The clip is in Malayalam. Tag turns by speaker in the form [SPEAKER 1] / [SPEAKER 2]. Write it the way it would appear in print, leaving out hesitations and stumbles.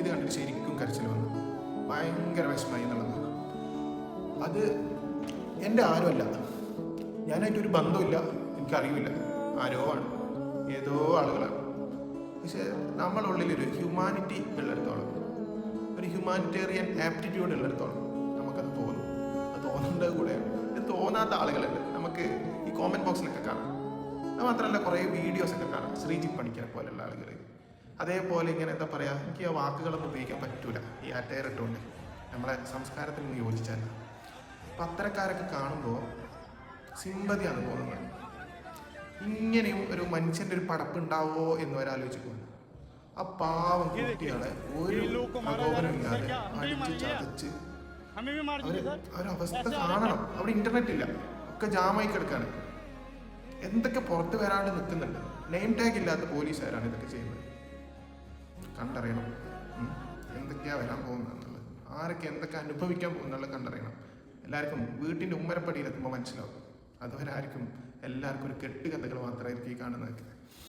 [SPEAKER 1] ഇത് കണ്ടിട്ട് ശരിക്കും കരച്ചിൽ വന്നു. ഭയങ്കര വിഷമമായി എന്നുള്ളതാണ്. അത് എൻ്റെ ആരുമല്ല, ഞാനായിട്ടൊരു ബന്ധമില്ല, എനിക്കറിയില്ല, ആരോ ആണ്, ഏതോ ആളുകളാണ്. പക്ഷെ നമ്മളുള്ളിലൊരു ഹ്യൂമാനിറ്റി ഉള്ളിടത്തോളം, ഒരു ഹ്യൂമാനിറ്റേറിയൻ ആപ്റ്റിറ്റ്യൂഡ് ഉള്ളിടത്തോളം നമുക്കത് തോന്നും. അത് തോന്നേണ്ടത് കൂടെ ഇത് തോന്നാത്ത ആളുകളുണ്ട് നമുക്ക് ഈ കോമന്റ് ബോക്സിലൊക്കെ കാണാം. അത് മാത്രമല്ല കുറേ വീഡിയോസൊക്കെ കാണാം, ശ്രീജിത്ത് പണിക്കരെ പോലെയുള്ള ആളുകൾ. അതേപോലെ ഇങ്ങനെ എന്താ പറയുക, എനിക്ക് ആ വാക്കുകളൊന്നും ഉപയോഗിക്കാൻ പറ്റൂല ഈ അറ്റയറിട്ടുകൊണ്ട്, നമ്മളെ സംസ്കാരത്തിനൊന്നും യോജിച്ചല്ല. അപ്പം അത്തരക്കാരൊക്കെ കാണുമ്പോൾ സിമ്പതിയാണ് തോന്നുന്നത്. ഇങ്ങനെയും ഒരു മനുഷ്യൻ്റെ ഒരു പടപ്പുണ്ടാവോ എന്ന് ഒരാലോചിച്ച് പോകുന്നു. ആ പാവം കുട്ടികളെ ഒരു പ്രകോപനമില്ലാതെ അടിച്ച് ചതച്ച് അവരവസ്ഥ കാണണം. അവിടെ ഇന്റർനെറ്റ് ഇല്ല, ഒക്കെ ജാമായി കിടക്കാണ്. എന്തൊക്കെ പുറത്ത് വരാണ്ട് നിൽക്കുന്നുണ്ട്. നെയിം ടാഗ് ഇല്ലാത്ത പോലീസുകാരാണ് ഇതൊക്കെ ചെയ്യുന്നത്. കണ്ടറിയണം എന്തൊക്കെയാ വരാൻ പോകുന്നതെന്നുള്ളത്, ആരൊക്കെ എന്തൊക്കെ അനുഭവിക്കാൻ പോകുന്നുള്ളത് കണ്ടറിയണം. എല്ലാവർക്കും വീട്ടിൻ്റെ ഉമ്മരപ്പടിയിലെത്തുമ്പോൾ മനസ്സിലാവും. അതുവരെ ആർക്കും എല്ലാവർക്കും ഒരു കെട്ടുകഥകൾ മാത്രമായിരിക്കും ഈ കാണുന്നതൊക്കെ.